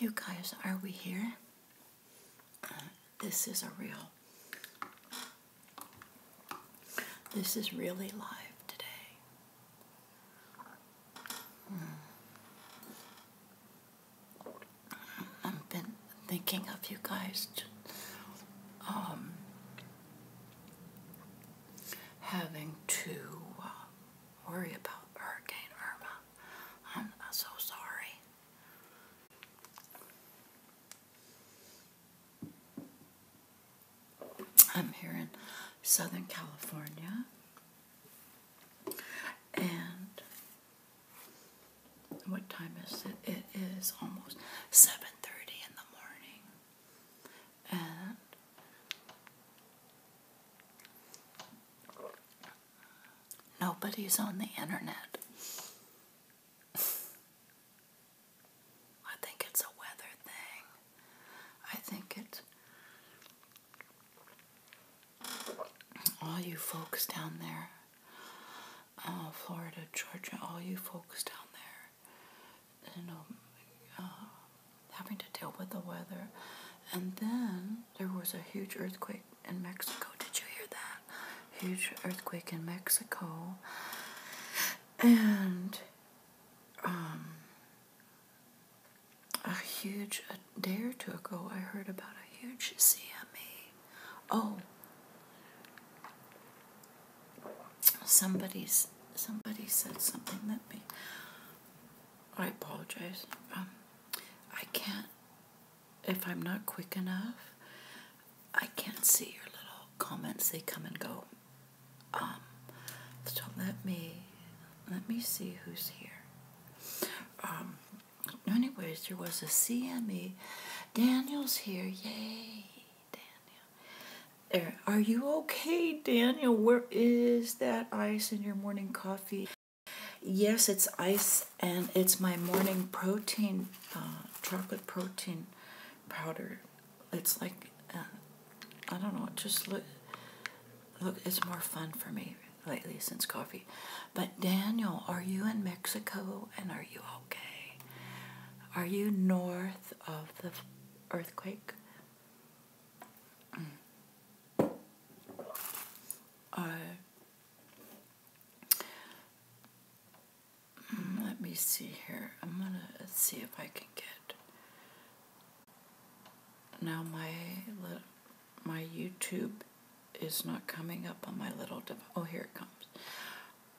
You guys, are we here? This is really live today. I've been thinking of you guys having to worry about Hurricane Irma. I'm so sorry. I'm here in Southern California, and what time is it? It is almost 7:30 in the morning, and nobody's on the internet. I think it's a weather thing. I think it's all you folks down there, Florida, Georgia, all you folks down there, having to deal with the weather. And then there was a huge earthquake in Mexico. Did you hear that? Huge earthquake in Mexico. And a day or two ago, I heard about a huge CME. Oh, somebody said something. I apologize. I can't, if I'm not quick enough, I can't see your little comments. They come and go. So let me see who's here. Anyways, there was a CME. Daniel's here. Yay, Daniel. Are you okay, Daniel? Where is that ice in your morning coffee? Yes, it's ice, and it's my morning protein, chocolate protein powder. It's like, I don't know, just look, it's more fun for me lately since coffee. But Daniel, are you in Mexico, and are you okay? Are you north of the earthquake? Let me see here. I'm gonna see if I can get. Now my YouTube is not coming up on my little device. Oh, here it comes.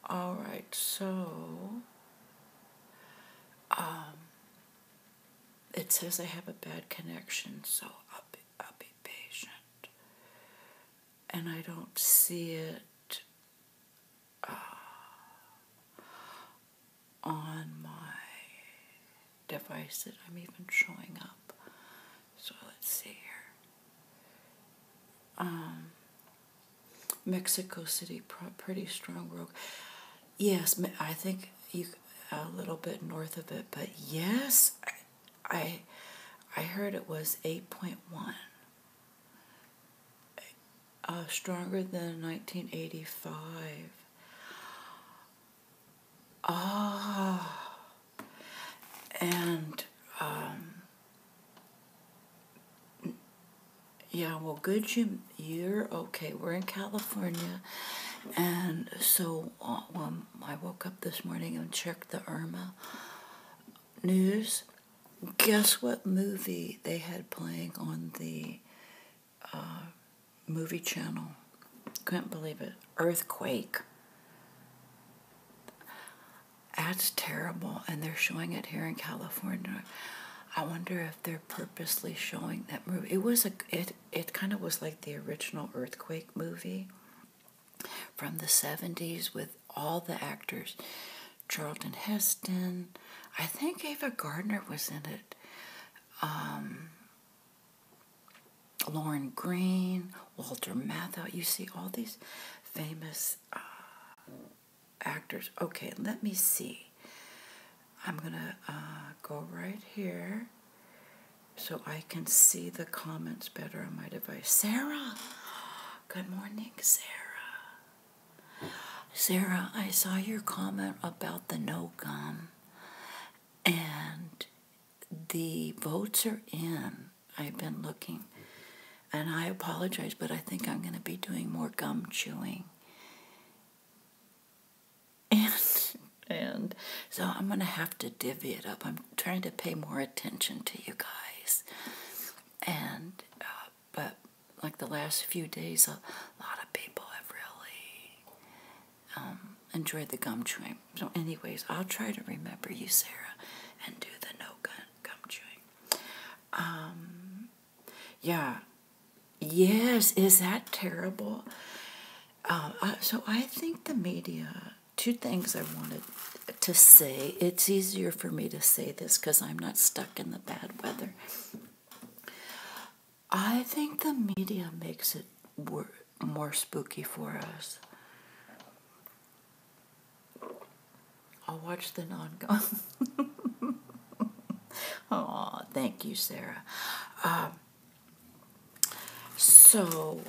All right, so it says I have a bad connection, so I'll be patient. And I don't see it on my device that I'm even showing up. So let's see here. Mexico City, pretty strong rogue. Yes, I think you a little bit north of it, but yes, I heard it was 8.1. Stronger than 1985. And yeah, well, good. You're okay. We're in California, and so when I woke up this morning and checked the Irma news, guess what movie they had playing on the movie channel? Couldn't believe it. Earthquake. That's terrible, and they're showing it here in California. I wonder if they're purposely showing that movie. It kind of was like the original earthquake movie from the 70s with all the actors. Charlton Heston. I think Ava Gardner was in it. Lauren Green, Walter Matthau. You see all these famous actors. Okay, let me see. I'm going to go right here so I can see the comments better on my device. Sarah! Good morning, Sarah. Sarah, I saw your comment about the no gum. And the votes are in. I've been looking, and I apologize, but I think I'm going to be doing more gum chewing. And so I'm going to have to divvy it up. I'm trying to pay more attention to you guys. And, but like the last few days, a lot of people have really enjoyed the gum chewing. So anyways, I'll try to remember you, Sarah, and do the no gum chewing. Yeah. Yes, is that terrible? So I think the media, two things I wanted to say. It's easier for me to say this because I'm not stuck in the bad weather. I think the media makes it more spooky for us. I'll watch the non-gum. Oh, thank you, Sarah. So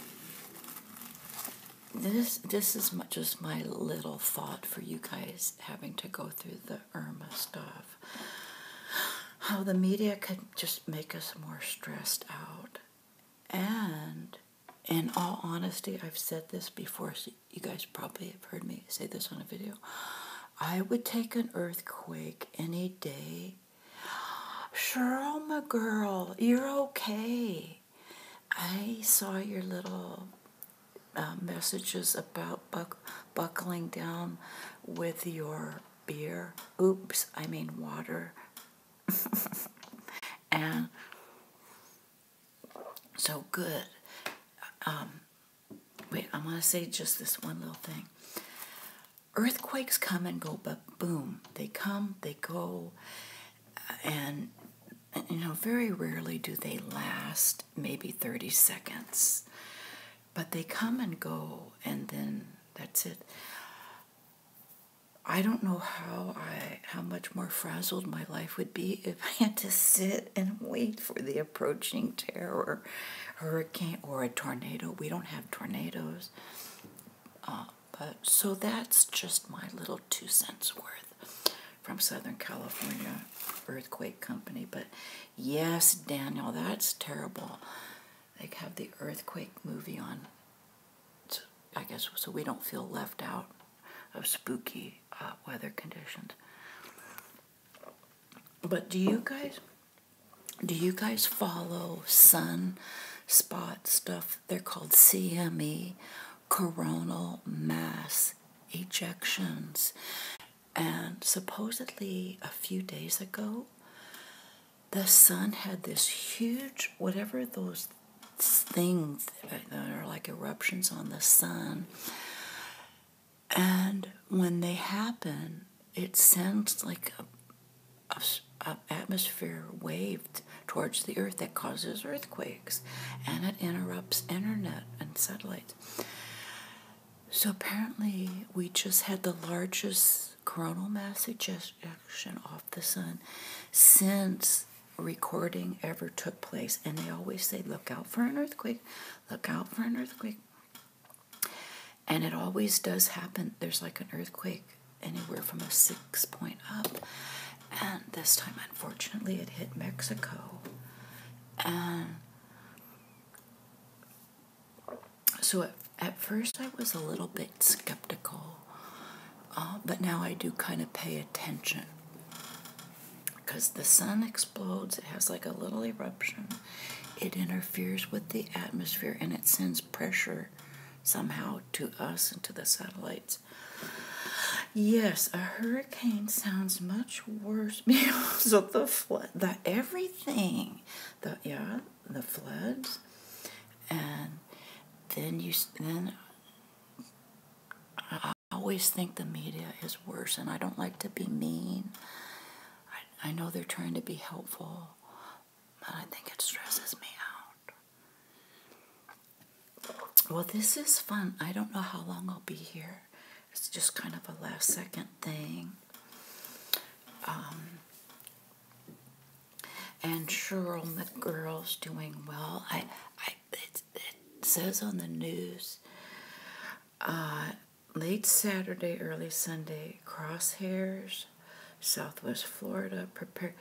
this is just my little thought for you guys having to go through the Irma stuff. How the media could just make us more stressed out. And in all honesty, I've said this before, so you guys probably have heard me say this on a video. I would take an earthquake any day. Cheryl, my girl, you're okay. I saw your little messages about buckling down with your beer. Oops, I mean water. And so good. Wait, I'm going to say just this one little thing. Earthquakes come and go, but boom, they come, they go, and you know, very rarely do they last maybe 30 seconds. But they come and go, and then that's it. I don't know how much more frazzled my life would be if I had to sit and wait for the approaching terror, hurricane, or a tornado. We don't have tornadoes. But so that's just my little 2 cents worth from Southern California Earthquake Company. But yes, Daniel, that's terrible. They have the earthquake movie on, I guess, so we don't feel left out of spooky weather conditions. But do you guys follow sunspot stuff? They're called CME, coronal mass ejections. And supposedly a few days ago, the sun had this huge, whatever those things that are like eruptions on the sun. And when they happen, it sends like a atmosphere wave towards the earth that causes earthquakes, and it interrupts internet and satellites. So apparently we just had the largest coronal mass ejection off the sun since recording ever took place. And they always say, look out for an earthquake, look out for an earthquake. And it always does happen. There's like an earthquake anywhere from a 6 point up. And this time, unfortunately, it hit Mexico. And so at first I was a little bit skeptical. But now I do kind of pay attention. Because the sun explodes, it has like a little eruption. It interferes with the atmosphere and it sends pressure somehow to us and to the satellites. Yes, a hurricane sounds much worse because of the flood, everything, the floods, and then I always think the media is worse, and I don't like to be mean. I know they're trying to be helpful, but I think it stresses me out. Well, this is fun. I don't know how long I'll be here. It's just kind of a last second thing. And Cheryl McGirl's doing well. It says on the news, late Saturday, early Sunday, crosshairs, Southwest Florida, prepare.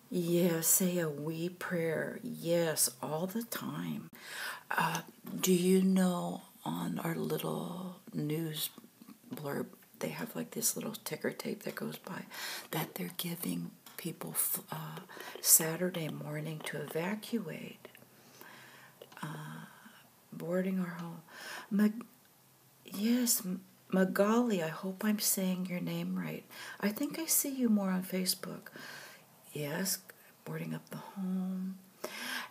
Yeah, say a wee prayer. Yes, all the time. Do you know on our little news blurb, they have like this little ticker tape that goes by that they're giving people Saturday morning to evacuate, boarding our home. Yes, Magali, I hope I'm saying your name right. I think I see you more on Facebook. Yes, boarding up the home.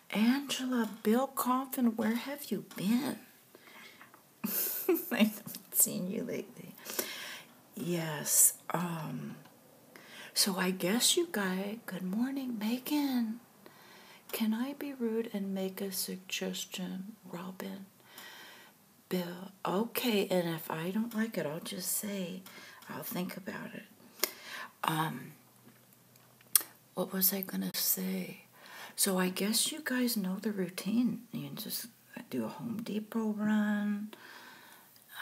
Angela, Bill Coffin, where have you been? I haven't seen you lately. Yes, so I guess you guys, good morning, Megan. Can I be rude and make a suggestion, Robin? Bill, okay, and if I don't like it, I'll just say, I'll think about it. What was I gonna say? So I guess you guys know the routine. You just do a Home Depot run,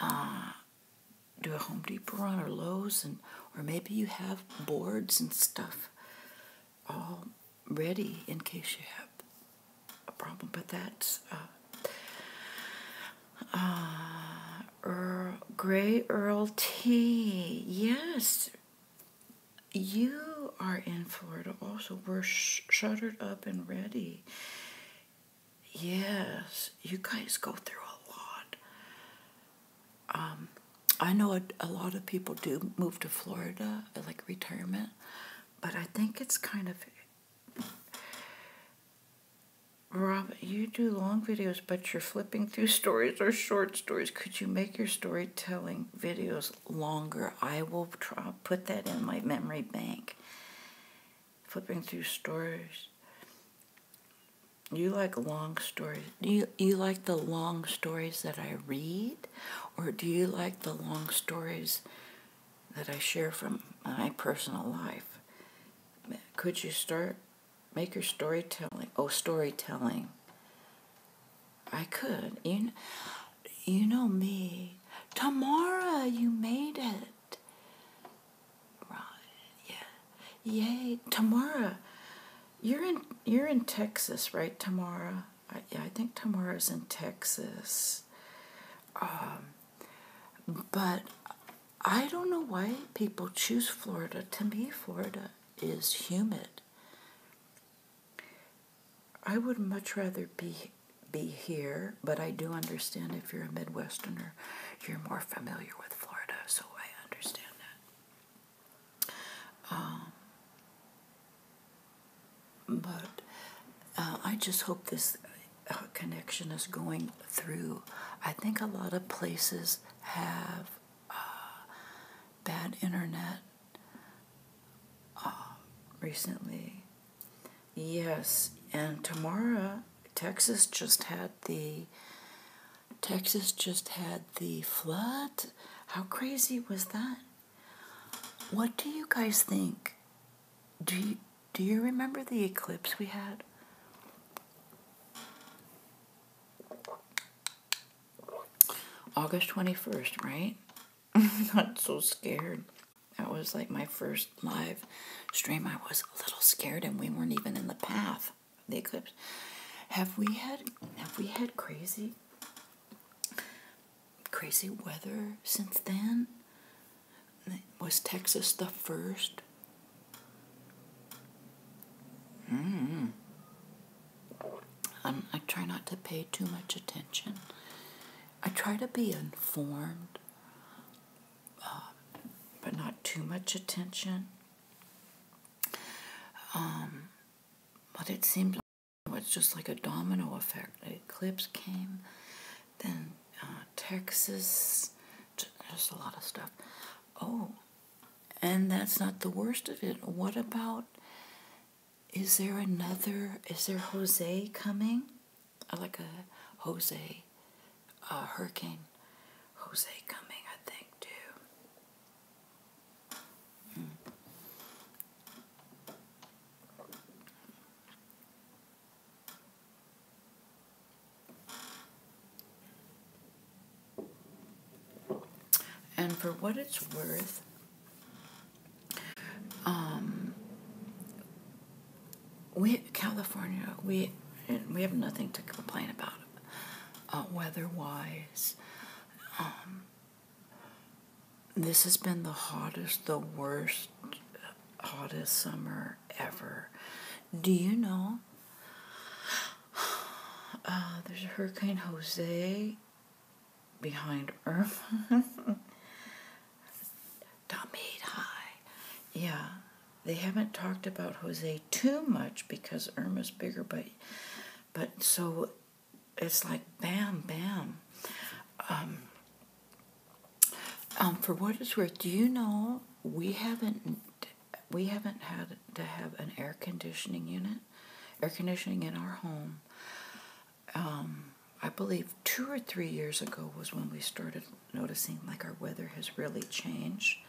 or Lowe's, or maybe you have boards and stuff all ready in case you have a problem. But that's Gray Earl T. Yes, you are in Florida also. We're shuttered up and ready. Yes, you guys go through a lot. I know a lot of people do move to Florida, like retirement, but I think it's kind of... Rob, you do long videos, but you're flipping through stories or short stories. Could you make your storytelling videos longer? I will put that in my memory bank. Flipping through stories. You like long stories. Do you like the long stories that I read? Or do you like the long stories that I share from my personal life? Could you make your storytelling? Oh, storytelling. I could. You know me. Tamara, you made it. Right. Yeah. Yay. Tamara, you're in Texas, right, Tamara? I think Tamara's in Texas. But I don't know why people choose Florida. To me, Florida is humid. I would much rather be here, but I do understand if you're a Midwesterner, you're more familiar with Florida, so I understand that. But I just hope this connection is going through. I think a lot of places have bad internet recently. Yes, and tomorrow Texas just had the flood. How crazy was that? What do you guys think? Do you remember the eclipse we had? August 21st, right? I'm not so scared. That was like my first live stream. I was a little scared, and we weren't even in the path of the eclipse. Have we had crazy weather since then? Was Texas the first? I try not to pay too much attention. I try to be informed, but not too much attention. But it seemed like it was just like a domino effect. The eclipse came, then Texas, just a lot of stuff. Oh, and that's not the worst of it. What about, is there Jose coming? Like a Jose, Hurricane Jose coming, I think, too. And for what it's worth, California, we have nothing to complain about weather-wise. This has been the hottest, the worst, hottest summer ever. Do you know there's a Hurricane Jose behind Irma? Tamid high. Yeah, they haven't talked about Jose too much because Irma's bigger, but so it's like bam, bam. For what it's worth, do you know we haven't had to have an air conditioning in our home. I believe 2 or 3 years ago was when we started noticing like our weather has really changed.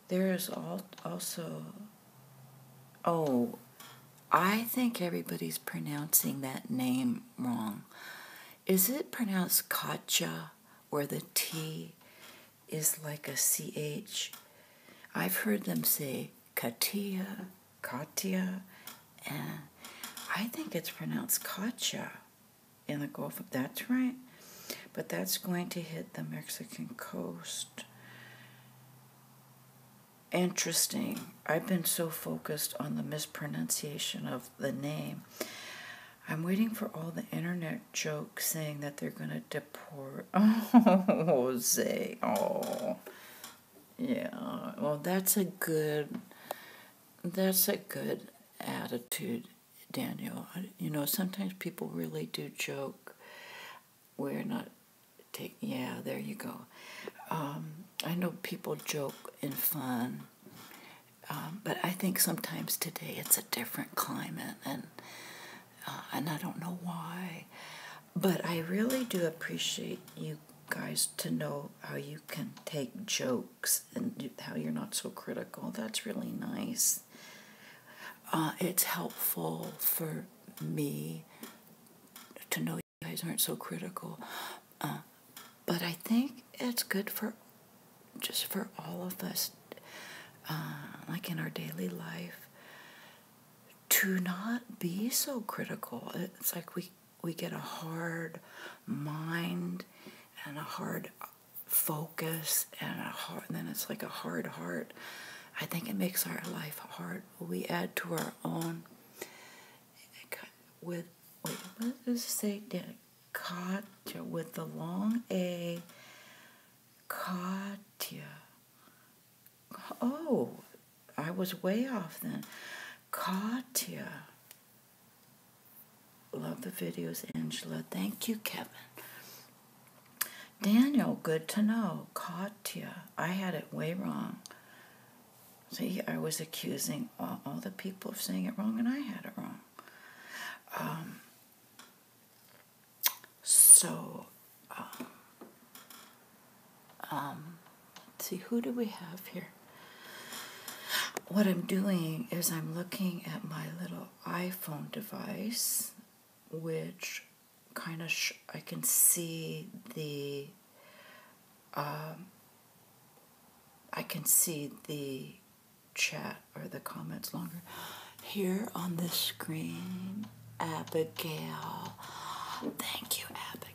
There is also, oh, I think everybody's pronouncing that name wrong. Is it pronounced Katja, where the T is like a CH? I've heard them say Katia, and I think it's pronounced Katja in the Gulf. That's right. But that's going to hit the Mexican coast. Interesting. I've been so focused on the mispronunciation of the name. I'm waiting for all the internet jokes saying that they're going to deport. Oh, Jose. Oh, yeah. Well, that's a good attitude, Daniel. You know, sometimes people really do joke. We're not yeah, there you go. I know people joke in fun, but I think sometimes today it's a different climate, and I don't know why. But I really do appreciate you guys to know how you can take jokes and how you're not so critical. That's really nice. It's helpful for me to know you guys aren't so critical. But I think it's good for all of us, like in our daily life, to not be so critical. It's like we get a hard mind and a hard focus and then it's like a hard heart. I think it makes our life hard. We add to our own what does it say? Katya with the long A. Katya. Oh, I was way off then. Katya. Love the videos, Angela. Thank you, Kevin. Daniel, good to know. Katya. I had it way wrong. See, I was accusing all the people of saying it wrong, and I had it wrong. Let's see, who do we have here? What I'm doing is I'm looking at my little iPhone device, which kind of I can see the chat or the comments longer. Here on the screen, Abigail. Thank you, Abigail.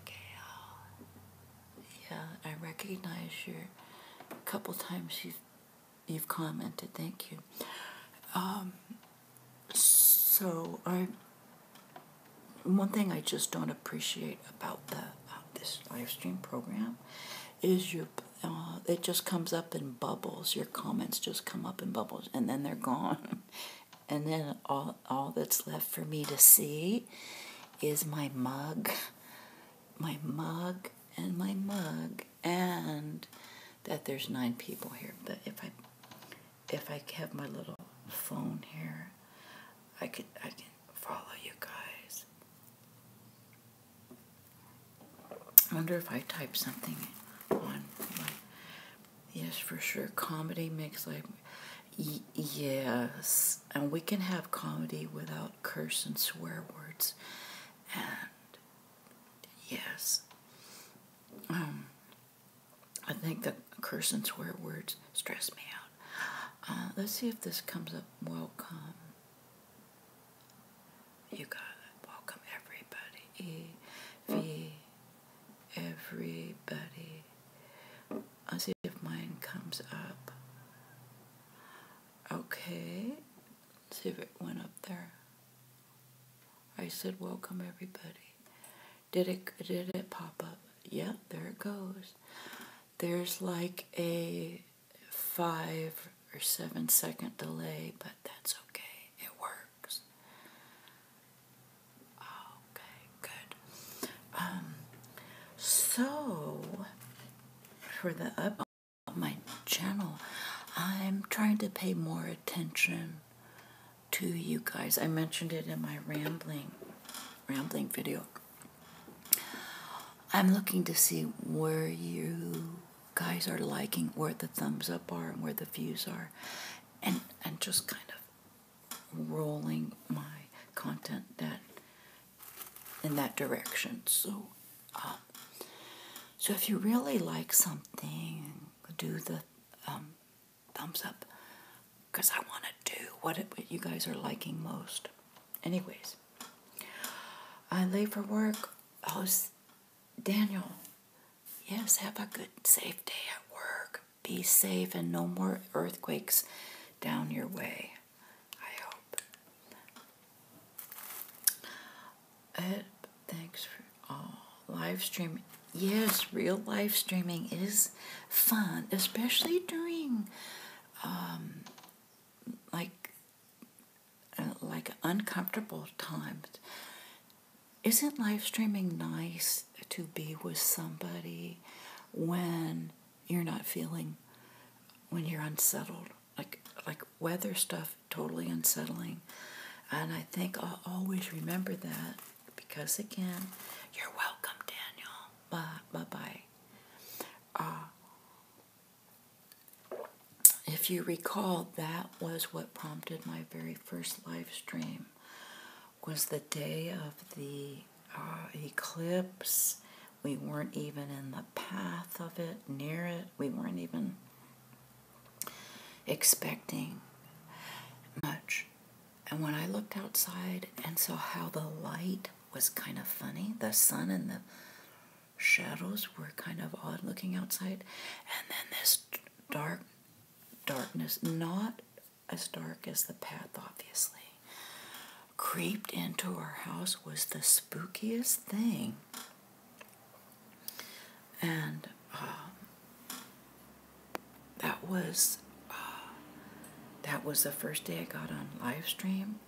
Yeah, I recognize you. A couple times you've commented. Thank you. So one thing I just don't appreciate about this live stream program is it just comes up in bubbles. Your comments just come up in bubbles, and then they're gone. And then all that's left for me to see is my mug, and that there's 9 people here. But if I have my little phone here, I can follow you guys. I wonder if I type something on my, yes, for sure, comedy makes life. Yes, and we can have comedy without curse and swear words, and yes, I think the curse and swear words stress me out. Let's see if this comes up. Welcome. You got it. Welcome everybody. Everybody. I'll see if mine comes up. Okay. See if it went up there. I said welcome everybody. Did it pop up? Yeah, there it goes. There's like a 5 or 7 second delay, but that's okay. It works. Okay, good. So for the up on my channel, I'm trying to pay more attention to you guys. I mentioned it in my rambling video. I'm looking to see where you guys are liking, where the thumbs up are and where the views are, and just kind of rolling my content in that direction. So so if you really like something, do the thumbs up, because I want to do what you guys are liking most. Anyways, I'm late for work. How's Daniel? Yes, have a good, safe day at work. Be safe and no more earthquakes down your way, I hope. Thanks for live streaming. Yes, real live streaming is fun, especially during like uncomfortable times. Isn't live streaming nice to be with somebody when you're not feeling, when you're unsettled? Like weather stuff, totally unsettling. And I think I'll always remember that, because again, you're welcome, Daniel. Bye-bye. If you recall, that was what prompted my very first live stream. Was the day of the eclipse. We weren't even in the path of it, near it. We weren't even expecting much. And when I looked outside and saw how the light was kind of funny, the sun and the shadows were kind of odd looking outside, and then this darkness, not as dark as the path, obviously, creeped into our house, was the spookiest thing. And that was the first day I got on live stream.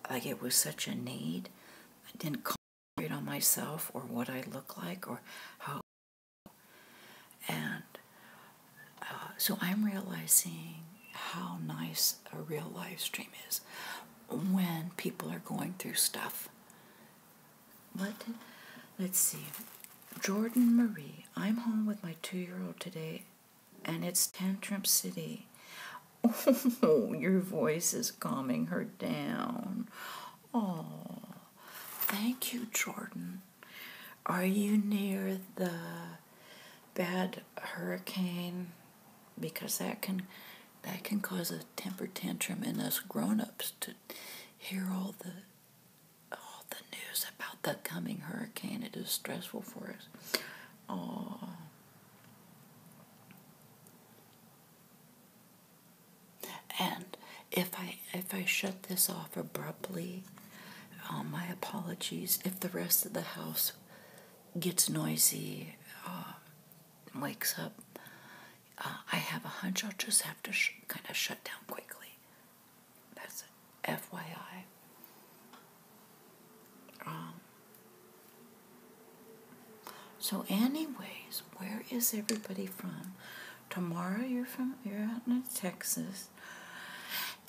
Like, it was such a need. I didn't concentrate on myself or what I look like or how. And so I'm realizing how nice a real live stream is when people are going through stuff. Let's see. Jordan Marie, I'm home with my 2-year-old today, and it's Tantrum City. Oh, your voice is calming her down. Oh, thank you, Jordan. Are you near the bad hurricane? Because that can cause a temper tantrum in us grown-ups to hear all the news about the coming hurricane. It is stressful for us. Oh. And if I shut this off abruptly, my apologies. If the rest of the house gets noisy, wakes up, I have a hunch I'll just have to kind of shut down quickly. That's it. FYI. So anyways, where is everybody from? Tamara, you're out in Texas.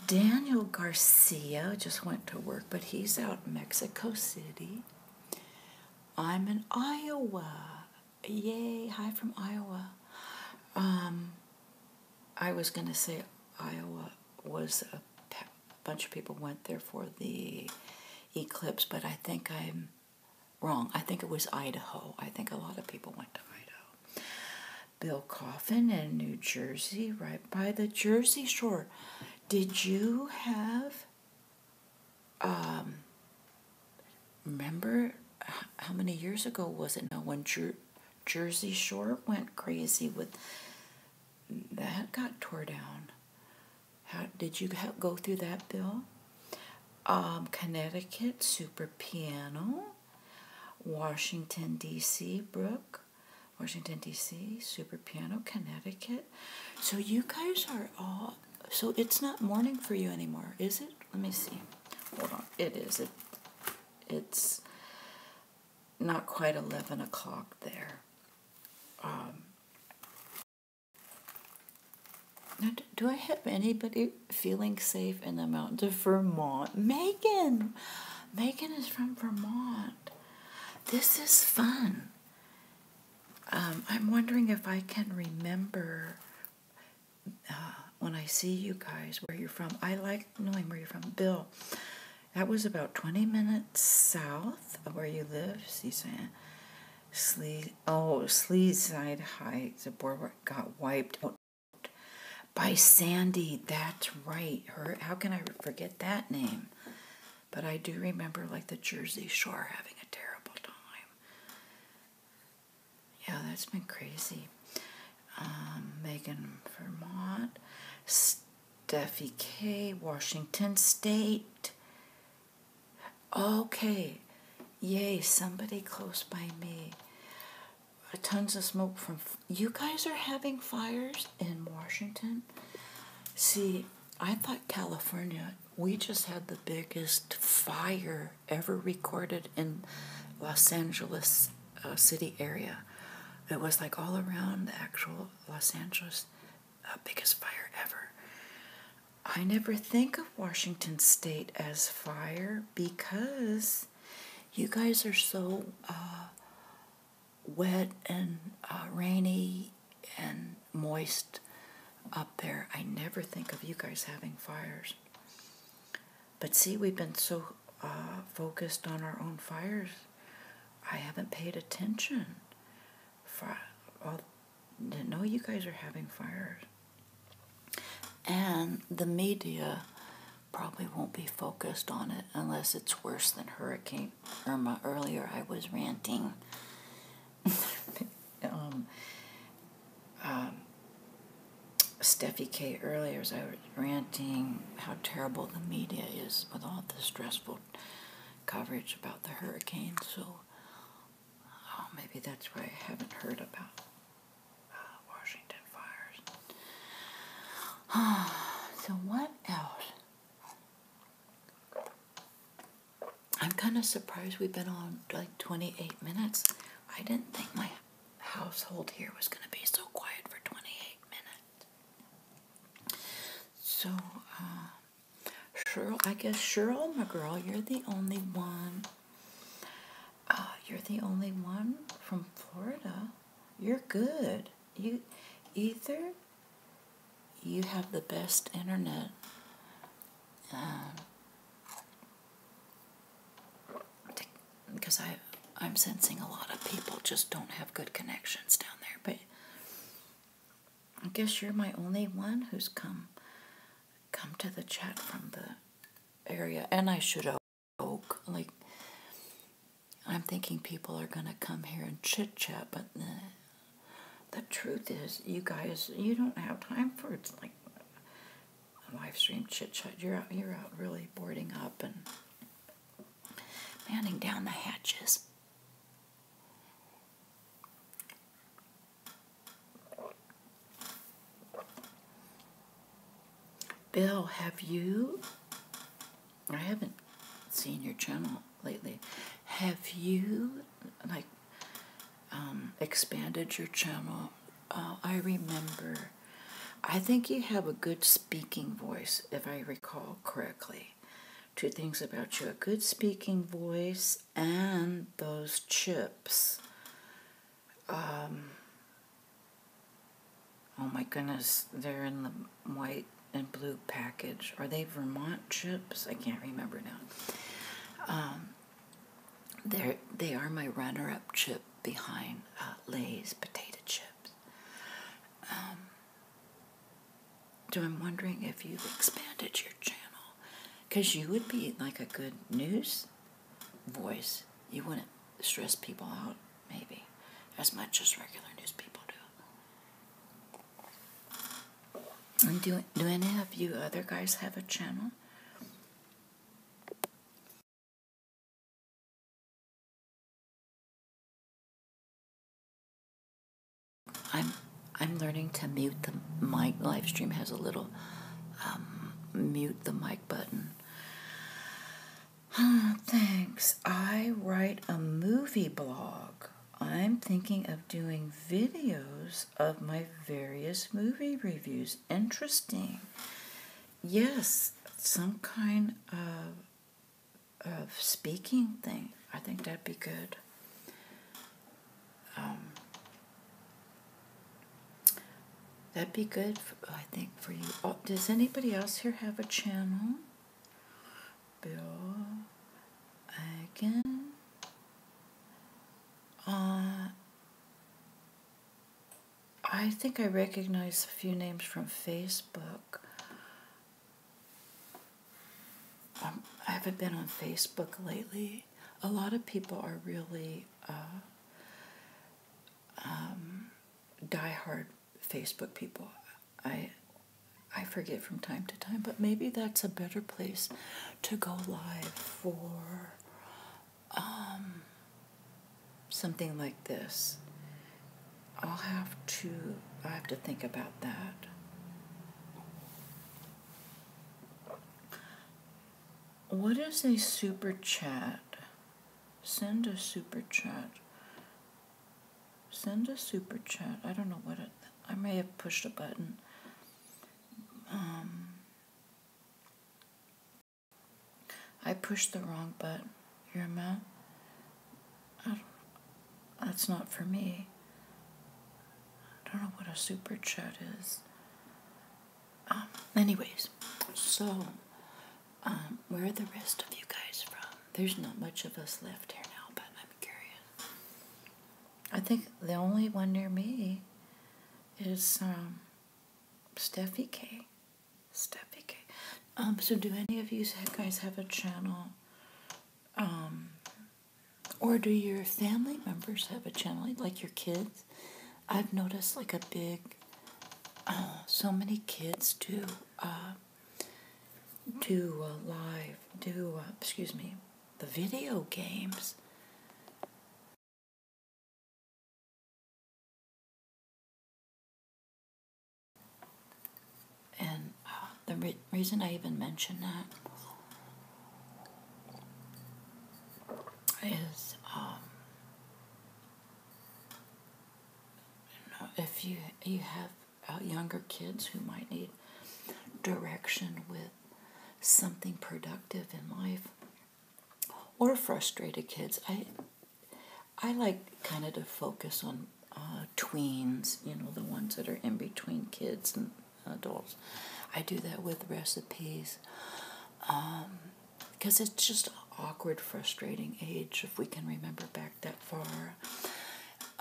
Daniel Garcia just went to work, but he's out in Mexico City. I'm in Iowa. Yay, hi from Iowa. I was going to say Iowa was a bunch of people went there for the eclipse, but I think I'm wrong. I think it was Idaho. I think a lot of people went to Idaho. Bill Coffin in New Jersey, right by the Jersey Shore. Did you have remember how many years ago was it now when Jersey Shore went crazy with that, got tore down? How did you go through that, Bill? Connecticut, super piano. Washington, D.C., Brooke. Washington, D.C., super piano. Connecticut. So you guys are all... So it's not morning for you anymore, is it? Let me see. Hold on. It is. It's not quite 11 o'clock there. Now, do I have anybody feeling safe in the mountains of Vermont? Megan! Megan is from Vermont. This is fun. I'm wondering if I can remember when I see you guys where you're from. I like knowing where you're from. Bill, that was about 20 minutes south of where you live. Sleeside Heights. The boardwalk got wiped out by Sandy. That's right. How can I forget that name? But I do remember like the Jersey Shore having a terrible time. Yeah, that's been crazy. Megan, Vermont. Steffi K, Washington State. Okay. Yay, somebody close by me. Tons of smoke from... You guys are having fires in Washington? See, I thought California, we just had the biggest fire ever recorded in Los Angeles city area. It was like all around the actual Los Angeles, biggest fire ever. I never think of Washington State as fire because you guys are so wet and rainy and moist up there. I never think of you guys having fires. But see, we've been so focused on our own fires, I haven't paid attention. Didn't know you guys are having fires. And the media probably won't be focused on it unless it's worse than Hurricane Irma. Earlier I was ranting. Steffi K earlier as I was ranting how terrible the media is with all the stressful coverage about the hurricane. So maybe that's why I haven't heard about Washington fires. So what else? I'm kind of surprised we've been on like 28 minutes. I didn't think my household here was going to be so quiet for 28 minutes. So, Cheryl, I guess Cheryl, my girl, you're the only one. You're the only one from Florida. You're good. Either you have the best internet, because I'm sensing a lot of people just don't have good connections down there. But I guess you're my only one who's come to the chat from the area. And I should joke, like, I'm thinking people are going to come here and chit-chat, but the truth is, you guys, you don't have time for it. It's like a live stream chit-chat. You're out really boarding up and manning down the hatches. Bill, I haven't seen your channel lately. Have you, like, expanded your channel? I remember, I think you have a good speaking voice, if I recall correctly. Two things about you: a good speaking voice and those chips. Oh my goodness, they're in the white and blue package. Are they Vermont chips? I can't remember now. They are my runner-up chip behind Lay's potato chips. So I'm wondering if you've expanded your channel, because you would be like a good news voice, you wouldn't stress people out, maybe, as much as regular news people do. And do any of you other guys have a channel? I'm learning to mute the mic. Livestream has a little mute the mic button. Thanks. I write a movie blog. I'm thinking of doing videos of my various movie reviews. Interesting. Yes, some kind of speaking thing. I think that'd be good. That'd be good, I think, for you. Oh, does anybody else here have a channel? Bill, again. I think I recognize a few names from Facebook. I haven't been on Facebook lately. A lot of people are really diehard Facebook people. I forget from time to time, but maybe that's a better place to go live for something like this. I have to think about that. What is a super chat? Send a super chat. Send a super chat. I don't know what it... I may have pushed a button. I pushed the wrong button. Your amount? That's not for me. I don't know what a super chat is. Anyways, so where are the rest of you guys from? There's not much of us left here now, but I'm curious. I think the only one near me is Steffi K. Steffi K. So do any of you guys have a channel? Or do your family members have a channel, like your kids? I've noticed like a big, so many kids do the video games. And the reason I even mention that is, if you have younger kids who might need direction with something productive in life, or frustrated kids, I like kind of to focus on tweens, the ones that are in between kids and adults. I do that with recipes because it's just awkward, frustrating age, if we can remember back that far.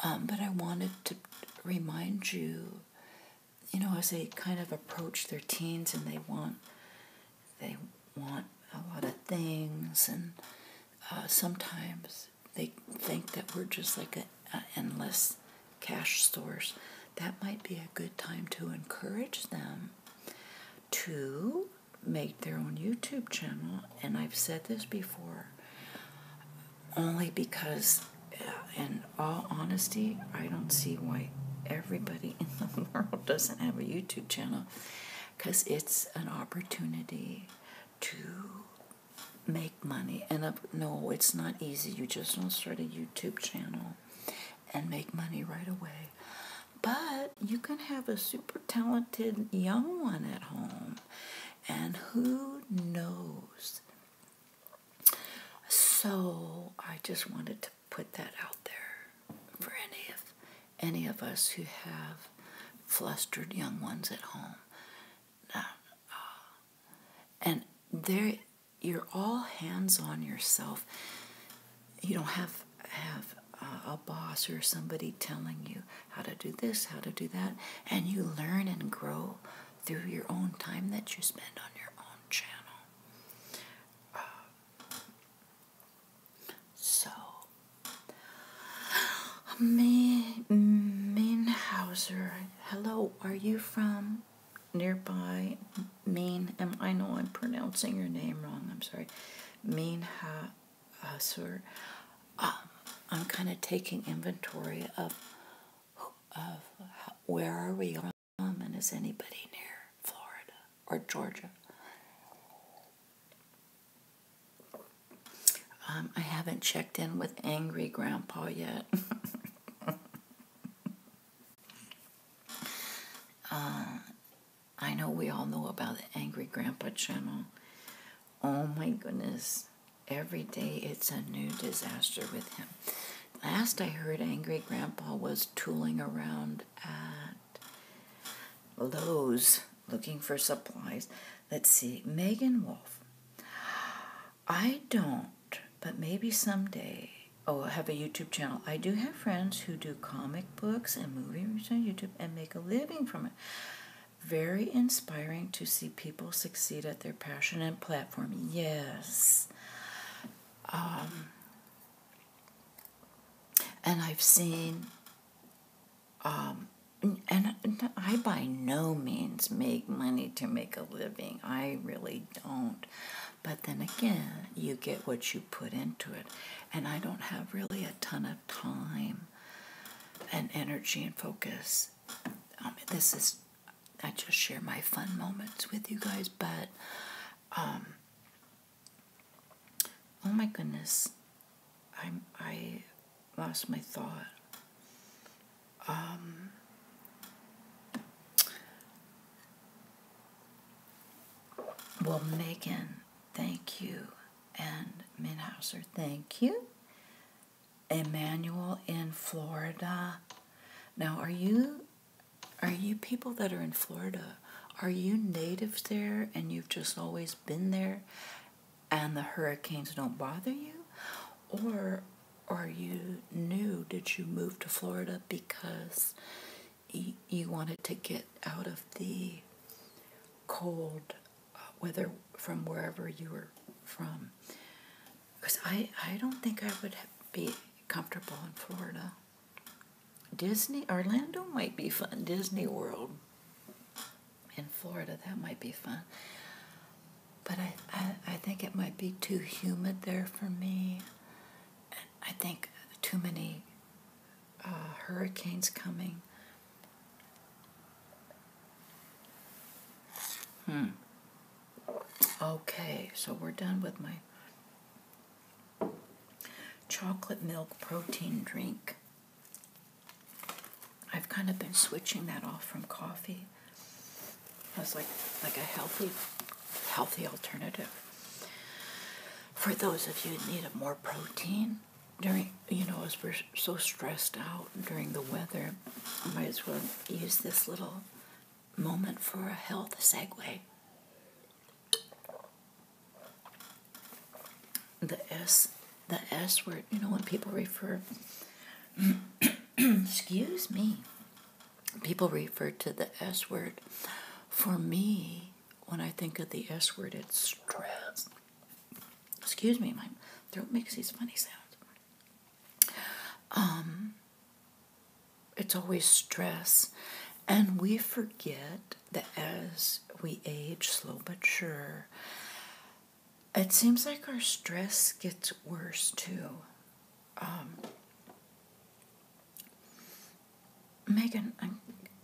But I wanted to remind you, as they kind of approach their teens and they want a lot of things, and sometimes they think that we're just like an endless cash source. That might be a good time to encourage them to make their own YouTube channel. And I've said this before, only because, in all honesty, I don't see why everybody in the world doesn't have a YouTube channel, because it's an opportunity to make money. And no, it's not easy. You just don't start a YouTube channel and make money right away. But you can have a super talented young one at home, and who knows? So I just wanted to put that out there for any of us who have flustered young ones at home. And you're all hands on yourself. You don't have a boss or somebody telling you how to do this, how to do that, and you learn and grow through your own time that you spend on your own channel. Mainhauser. Hello, are you from nearby Maine? I know I'm pronouncing your name wrong. I'm sorry. Mainhauser. I'm kind of taking inventory of where are we from, and is anybody near Florida or Georgia? I haven't checked in with Angry Grandpa yet. I know we all know about the Angry Grandpa channel. Oh my goodness. Every day it's a new disaster with him. Last I heard, Angry Grandpa was tooling around at Lowe's looking for supplies. Let's see. Megan Wolf. I don't, but maybe someday. Oh, I have a YouTube channel. I do have friends who do comic books and movie reviews on YouTube and make a living from it. Very inspiring to see people succeed at their passion and platform. Yes. And I've seen, and I by no means make money to make a living. I really don't. But then again, you get what you put into it. And I don't have really a ton of time and energy and focus. I just share my fun moments with you guys, but, oh my goodness, I lost my thought. Well, Megan, thank you, and Minhauser, thank you. Emmanuel in Florida. Now, are you people that are in Florida, are you natives there and you've just always been there and the hurricanes don't bother you? Or are you new? Did you move to Florida because you wanted to get out of the cold weather from wherever you were from? Because I don't think I would be comfortable in Florida. Orlando might be fun. Disney World in Florida, that might be fun. But I think it might be too humid there for me. And I think too many hurricanes coming. Okay, so we're done with my chocolate milk protein drink. I've kind of been switching that off from coffee as like a healthy alternative. For those of you who need more protein during, as we're so stressed out during the weather, I might as well use this little moment for a health segue. The S word, when people refer, excuse me, people refer to the S word. For me, when I think of the S word, it's stress. Excuse me, my throat makes these funny sounds. It's always stress. And we forget that as we age, slow but sure, it seems like our stress gets worse too. Megan,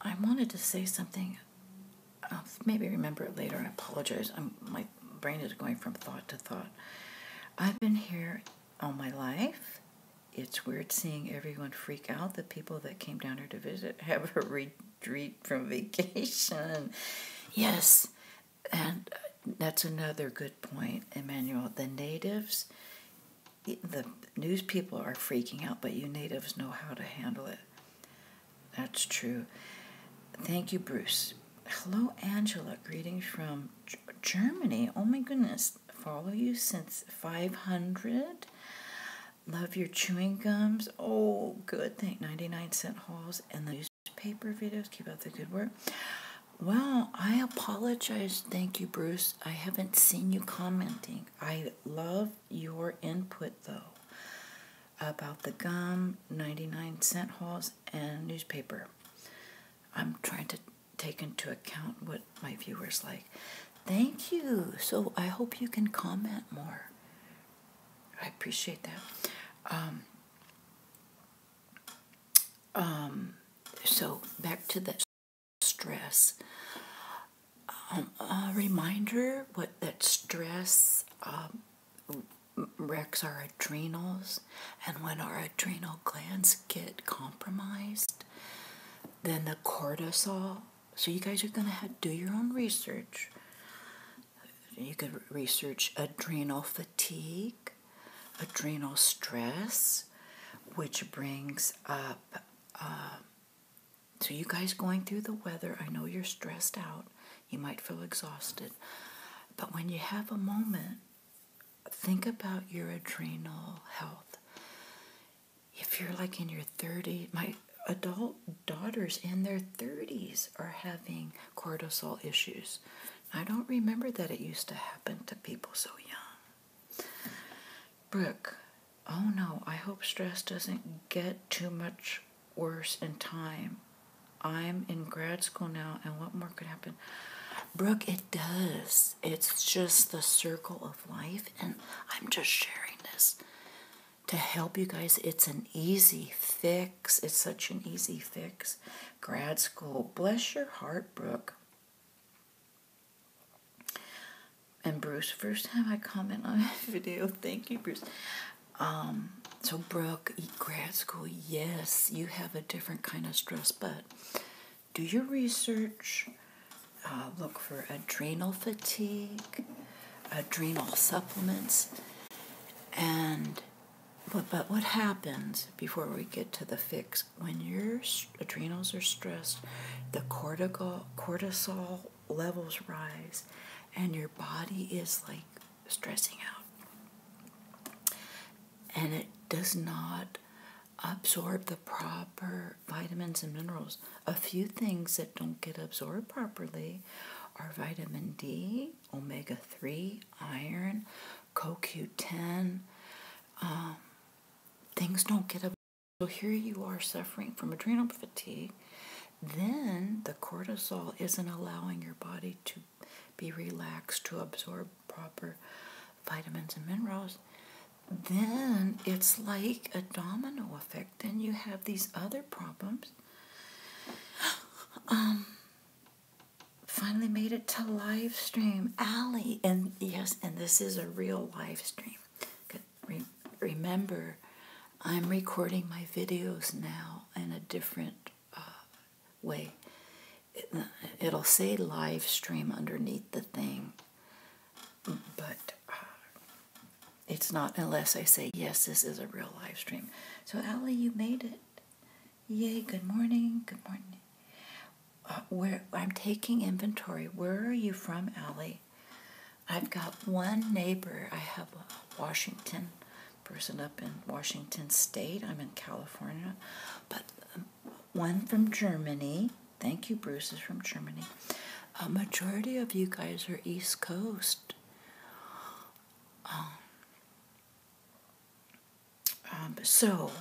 I wanted to say something. I'll maybe remember it later. I apologize. My brain is going from thought to thought. I've been here all my life. It's weird seeing everyone freak out. The people that came down here to visit have a retreat from vacation. Yes, and that's another good point, Emmanuel. The natives, the news people are freaking out, but you natives know how to handle it. That's true. Thank you, Bruce. Hello, Angela. Greetings from Germany. Oh my goodness. Follow you since 500. Love your chewing gums. Oh, good. Thank 99-cent hauls and the newspaper videos. Keep up the good work. Well, I apologize. Thank you, Bruce. I haven't seen you commenting. I love your input, though. about the gum, 99-cent hauls, and newspaper. I'm trying to take into account what my viewers like. Thank you. So I hope you can comment more. I appreciate that. So back to the stress. A reminder what that stress wrecks our adrenals, and when our adrenal glands get compromised, then the cortisol. So you guys are going to have to do your own research. You could research adrenal fatigue, adrenal stress, which brings up, so you guys going through the weather, I know you're stressed out, you might feel exhausted, but when you have a moment, think about your adrenal health. If you're like in your 30s, my adult daughters in their 30s are having cortisol issues. I don't remember that it used to happen to people so young. Brooke, oh no, I hope stress doesn't get too much worse in time. I'm in grad school now, and what more could happen? Brooke, it does. It's just the circle of life, and I'm just sharing this to help you guys. It's an easy fix. It's such an easy fix. Grad school. Bless your heart, Brooke. And Bruce, first time I comment on a video. Thank you, Bruce. So Brooke, grad school, yes, you have a different kind of stress, but do your research. Look for adrenal fatigue, adrenal supplements, and but what happens before we get to the fix? When your adrenals are stressed, the cortisol levels rise, and your body is like stressing out, and it does not absorb the proper vitamins and minerals. A few things that don't get absorbed properly are vitamin D, omega-3, iron, CoQ10. Things don't get absorbed. So here you are suffering from adrenal fatigue. Then the cortisol isn't allowing your body to be relaxed to absorb proper vitamins and minerals. Then it's like a domino effect. Then you have these other problems. Finally made it to live stream. Allie, and yes, and this is a real live stream. Remember, I'm recording my videos now in a different way. It'll say live stream underneath the thing, but it's not unless I say, yes, this is a real live stream. So, Allie, you made it. Yay, good morning, good morning. I'm taking inventory. Where are you from, Allie? I've got one neighbor. I have a Washington person up in Washington State. I'm in California. But one from Germany. Thank you, Bruce is from Germany. A majority of you guys are East Coast. So,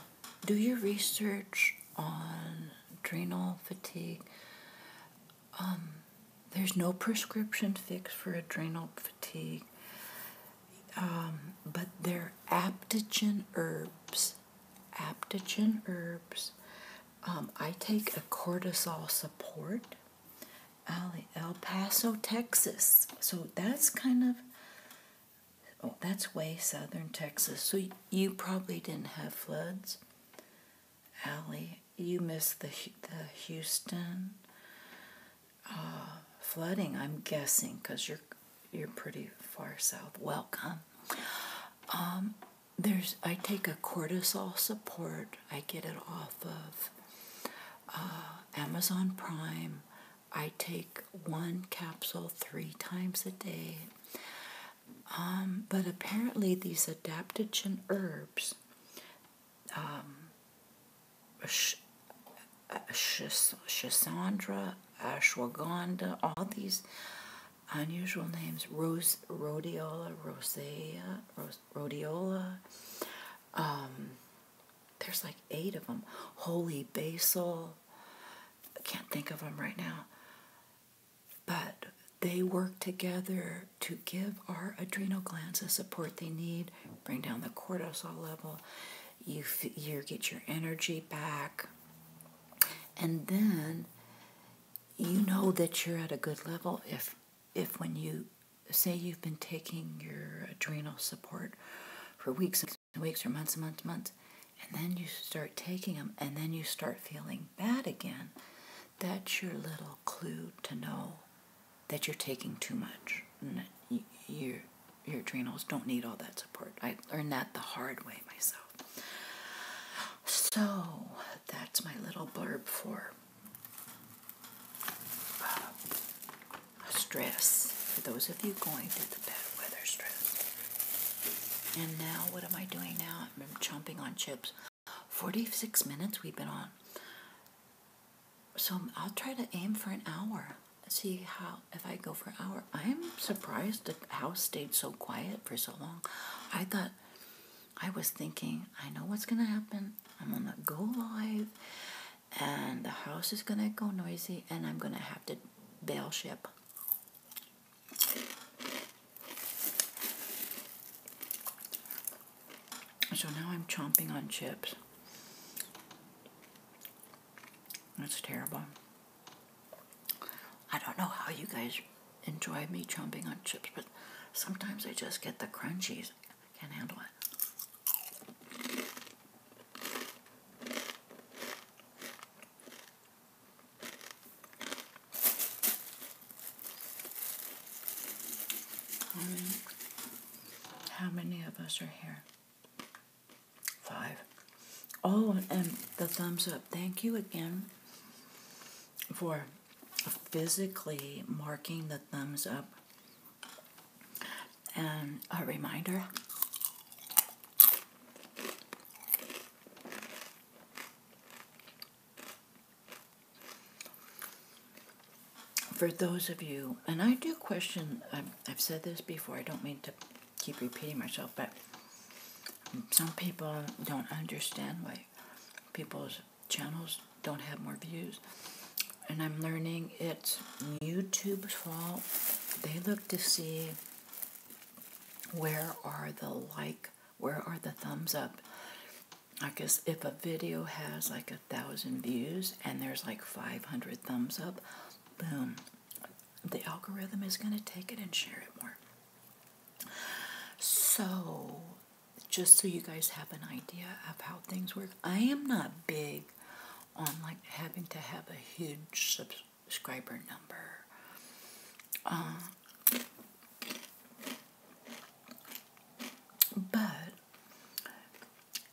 do your research on adrenal fatigue. There's no prescription fix for adrenal fatigue, but they're adaptogen herbs. Adaptogen herbs. I take a cortisol support. El Paso, Texas. So that's kind of, oh, that's way southern Texas. So you probably didn't have floods. Allie, you missed the Houston flooding, I'm guessing, because you're pretty far south. Welcome. I take a cortisol support. I get it off of Amazon Prime. I take one capsule 3 times a day. But apparently these adaptogen herbs, Shisandra, ashwagandha, all these unusual names, rhodiola, There's like 8 of them. Holy basil. I can't think of them right now. But they work together to give our adrenal glands the support they need, bring down the cortisol level, you get your energy back, and then you know that you're at a good level if when you say you've been taking your adrenal support for weeks and weeks or months and months and months, and then you start taking them and then you start feeling bad again, that's your little clue to know that you're taking too much and that your adrenals don't need all that support. I learned that the hard way myself. So that's my little blurb for stress, for those of you going through the bad weather stress. And now, what am I doing now? I'm chomping on chips. 46 minutes we've been on. So I'll try to aim for an hour. See if I go for an hour. I'm surprised the house stayed so quiet for so long. I was thinking, I know what's going to happen. I'm going to go live, and the house is going to go noisy, and I'm going to have to bail ship. So now I'm chomping on chips. That's terrible. I don't know how you guys enjoy me chomping on chips, but sometimes I just get the crunchies. I can't handle it. How many of us are here? 5. Oh, and the thumbs up. Thank you again for physically marking the thumbs up. And a reminder, for those of you, and I do question, I've said this before, I don't mean to keep repeating myself, but some people don't understand why people's channels don't have more views. And I'm learning it's YouTube's fault. They look to see where are the thumbs up. I guess if a video has like 1,000 views and there's like 500 thumbs up, boom, the algorithm is going to take it and share it more. So, just so you guys have an idea of how things work, I am not big on like having to have a huge subscriber number.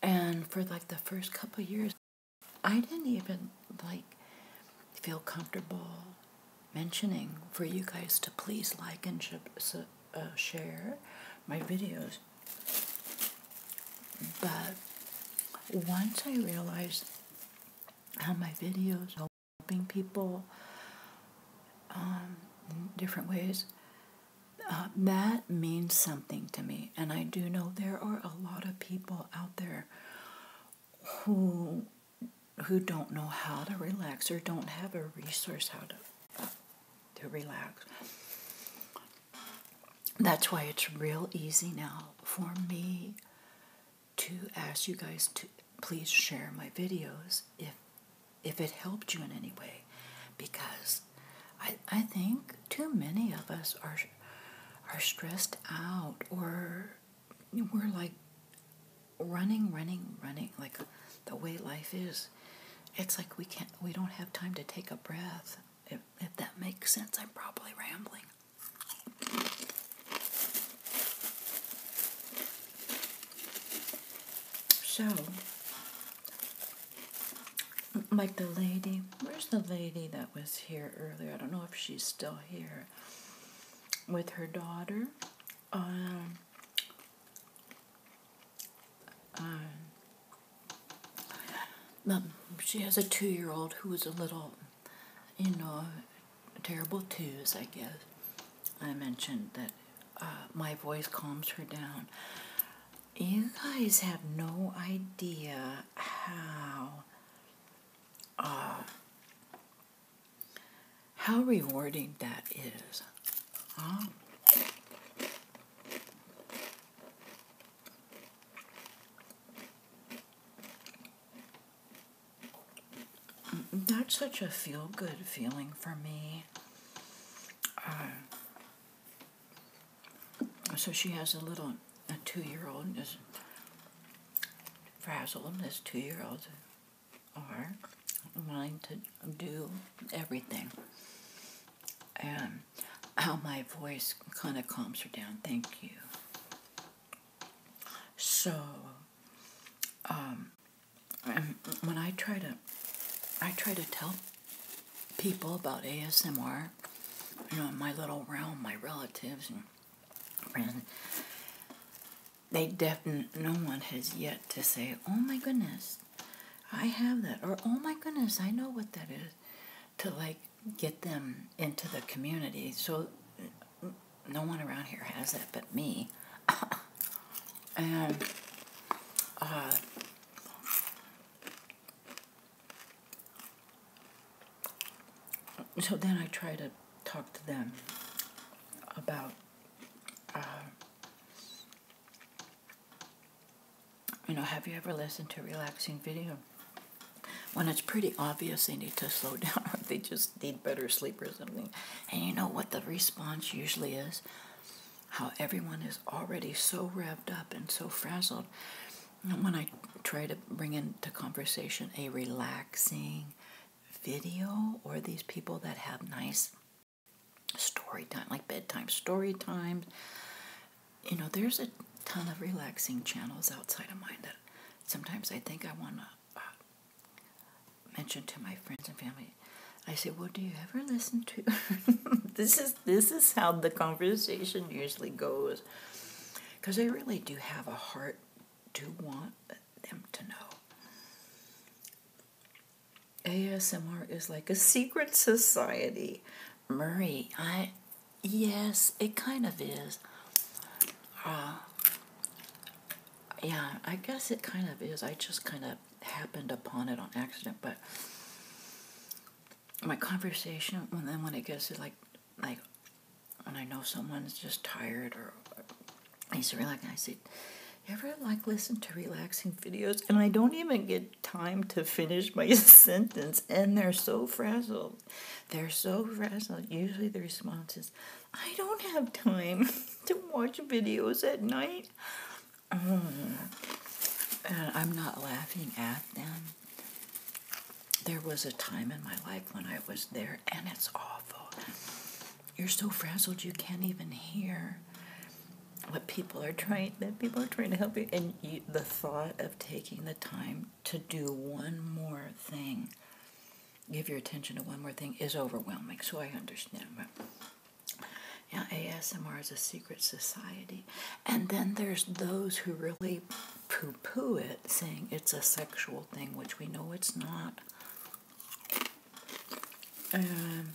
And for like the first couple of years, I didn't even like feel comfortable mentioning for you guys to please like and share my videos. But once I realized how my videos are helping people in different ways, that means something to me. And I do know there are a lot of people out there who don't know how to relax or don't have a resource how to relax. That's why it's real easy now for me to ask you guys to please share my videos if it helped you in any way, because I think too many of us are stressed out, or we're like running like the way life is. It's like we don't have time to take a breath. If that makes sense, I'm probably rambling. So, like the lady, where's the lady that was here earlier? I don't know if she's still here with her daughter. She has a 2-year-old who is a little, terrible twos, I guess. I mentioned that my voice calms her down. You guys have no idea how rewarding that is. Huh? That's such a feel-good feeling for me. So she has a 2-year-old is frazzled, as 2-year-olds are, wanting to do everything. And how my voice kind of calms her down. Thank you. So, when I try to tell people about ASMR, my little realm, my relatives and friends, no one has yet to say, "Oh my goodness, I have that," or "Oh my goodness, I know what that is," to get them into the community. So no one around here has that but me. And so then I try to talk to them about, have you ever listened to a relaxing video? When it's pretty obvious they need to slow down or they just need better sleep or something. And you know what the response usually is? How everyone is already so revved up and so frazzled. And when I try to bring into conversation a relaxing video, or these people that have nice story time, like bedtime story times, there's a ton of relaxing channels outside of mine that sometimes I think I want to mention to my friends and family. I say, well, do you ever listen to this is how the conversation usually goes, because I really do have a heart to want them to know ASMR is like a secret society. Murray, yes, it kind of is. Yeah, I guess it kind of is. I just kind of happened upon it on accident, but my conversation, and then when it gets to like when I know someone's just tired or he's relaxing, I say, you ever listen to relaxing videos? And I don't even get time to finish my sentence, and they're so frazzled. Usually the response is, I don't have time to watch videos at night. And I'm not laughing at them. There was a time in my life when I was there, and it's awful. You're so frazzled you can't even hear what people are trying to help you, and the thought of taking the time to do one more thing, give your attention to one more thing, is overwhelming. So I understand, but yeah, ASMR is a secret society. And then there's those who really poo-poo it, saying it's a sexual thing, which we know it's not. And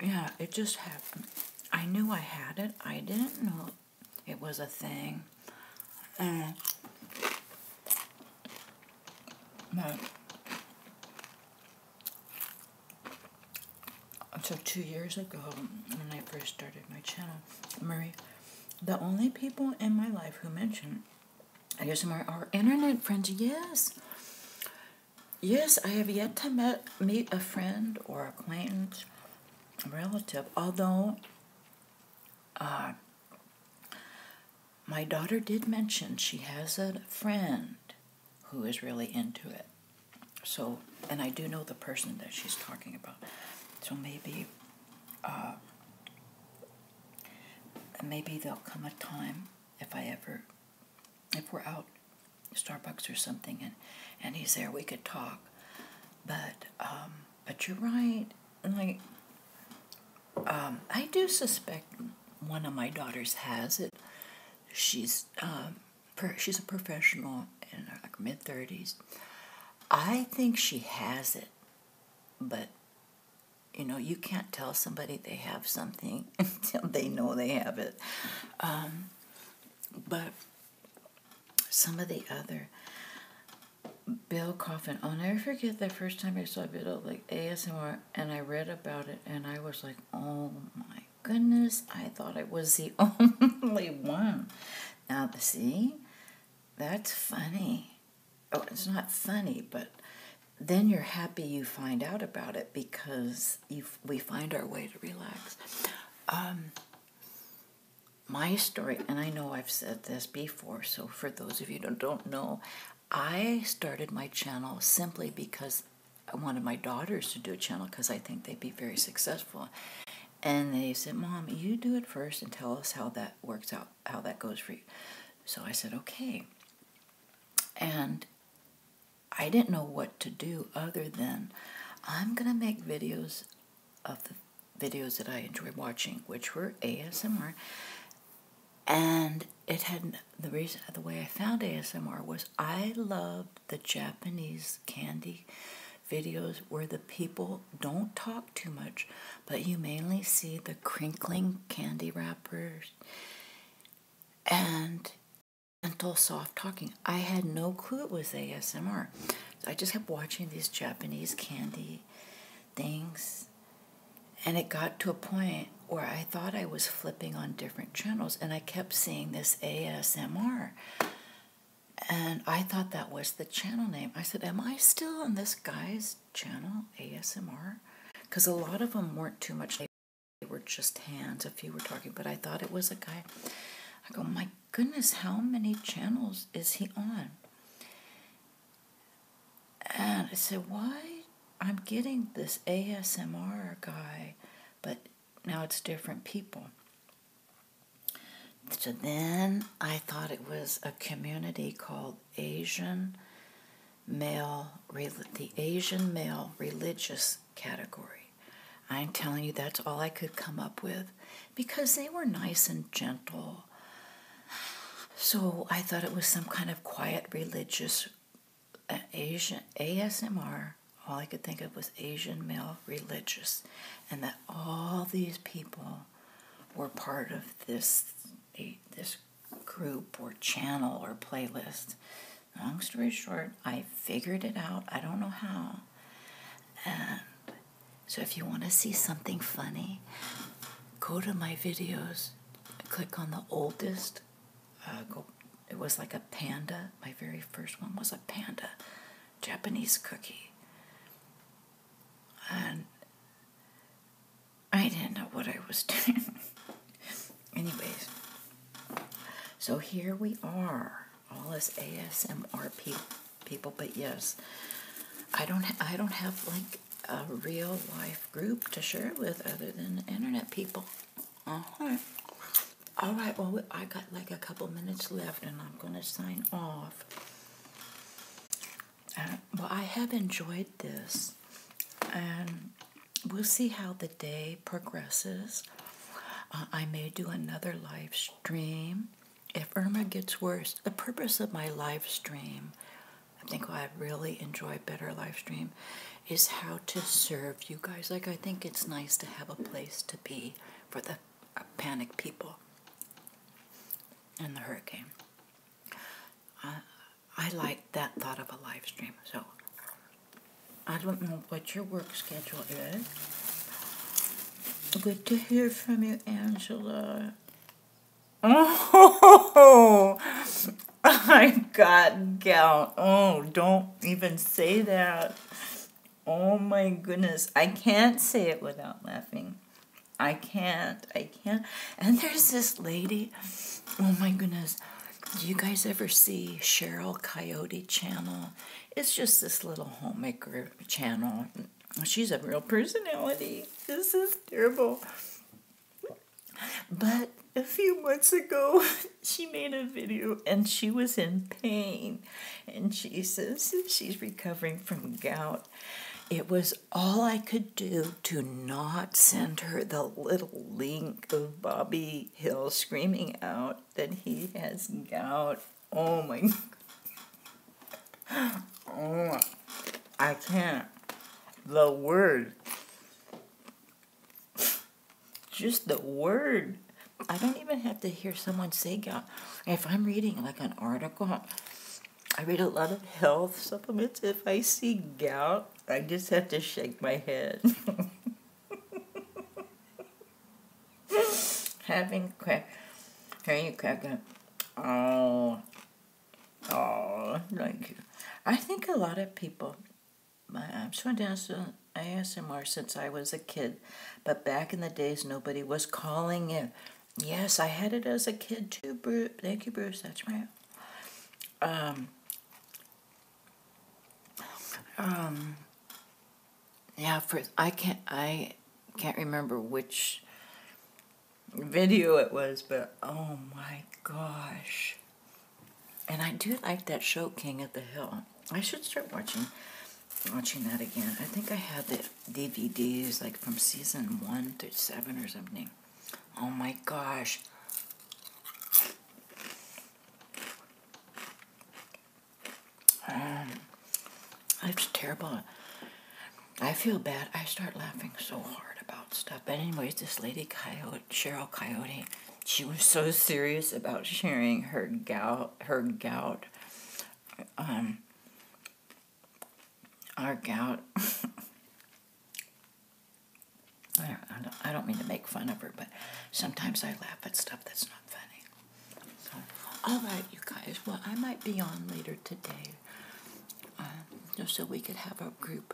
yeah, it just happened. I knew I had it. I didn't know it was a thing. But so 2 years ago, when I first started my channel, Murray, the only people in my life who mention ASMR are internet friends. Yes, I have yet to meet a friend or acquaintance, a relative, although my daughter did mention she has a friend who is really into it. So, and I do know the person that she's talking about. So maybe there'll come a time if we're out Starbucks or something and he's there, we could talk. But you're right. Like, I do suspect one of my daughters has it. She's a professional in her mid-30s. I think she has it, but You know, you can't tell somebody they have something until they know they have it. But some of the other Bill Coffin, I'll never forget the first time I saw a video like ASMR, and I read about it, and I was like, oh my goodness, I thought I was the only one. Now, see, that's funny. Oh, it's not funny, but then you're happy you find out about it because we find our way to relax. My story, and I know I've said this before, so for those of you who don't know, I started my channel simply because I wanted my daughters to do a channel because I think they'd be very successful. And they said, Mom, you do it first and tell us how that works out, how that goes for you. So I said, okay. And I didn't know what to do other than I'm going to make videos of the videos that I enjoy watching, which were ASMR. And it had the way I found ASMR was I loved the Japanese candy videos where the people don't talk too much, but you mainly see the crinkling candy wrappers and gentle, soft talking. I had no clue it was ASMR. So I just kept watching these Japanese candy things, and it got to a point where I thought I was flipping on different channels, and I kept seeing this ASMR. And I thought that was the channel name. I said, am I still on this guy's channel, ASMR? Because a lot of them weren't too much. They were just hands, a few were talking, but I thought it was a guy. I go, my goodness, how many channels is he on? And I said, why? I'm getting this ASMR guy, but now it's different people. So then I thought it was a community called Asian Male, the Asian Male Religious category. I'm telling you, that's all I could come up with because they were nice and gentle. So I thought it was some kind of quiet religious Asian ASMR. All I could think of was Asian Male Religious, and that all these people were part of this group or channel or playlist. Long story short, I figured it out. I don't know how. And so if you want to see something funny, go to my videos, click on the oldest. It was like a panda. My very first one was a panda, Japanese cookie. And I didn't know what I was doing. Anyways, so here we are, all as ASMR people. But yes, I don't have like a real life group to share it with other than internet people. All right. Well, I got like a couple minutes left, and I'm going to sign off. Well, I have enjoyed this, and we'll see how the day progresses. I may do another live stream. If Irma gets worse, the purpose of my live stream, I think what I'd really enjoy better live stream, is how to serve you guys. Like, I think it's nice to have a place to be for the panic people in the hurricane. I like that thought of a live stream. So, I don't know what your work schedule is. Good to hear from you, Angela. Oh, I got gout. Oh, don't even say that. Oh my goodness. I can't say it without laughing. I can't. And there's this lady. Oh my goodness. Do you guys ever see Cheryl Coyote channel? It's just this little homemaker channel. She's a real personality. This is terrible. But a few months ago, she made a video and she was in pain. And she says she's recovering from gout. It was all I could do to not send her the little link of Bobby Hill screaming out that he has gout. Oh my God. Oh, I can't. The word. just the word. I don't even have to hear someone say gout. If I'm reading like an article, I read a lot of health supplements. If I see gout, I just have to shake my head. Having crack, hearing you crack up. Oh, thank you. I think a lot of people, I'm sure ASMR since I was a kid, but back in the days, nobody was calling it. Yes, I had it as a kid too, Bruce. Thank you, Bruce. That's right. Yeah, I can't remember which video it was, but oh my gosh. And I do like that show, King of the Hill. I should start watching that again. I think I had the DVDs like from season 1 through 7 or something. Oh my gosh. It's terrible. I feel bad. I start laughing so hard about stuff. But anyways, this lady Coyote, Cheryl Coyote, she was so serious about sharing her gout. Our gout. I don't mean to make fun of her, but sometimes I laugh at stuff that's not funny. So, all right, you guys. Well, I might be on later today, just so we could have a group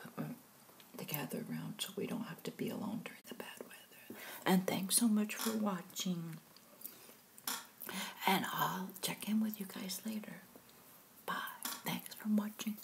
to gather around, so we don't have to be alone during the bad weather. And thanks so much for watching. And I'll check in with you guys later. Bye. Thanks for watching.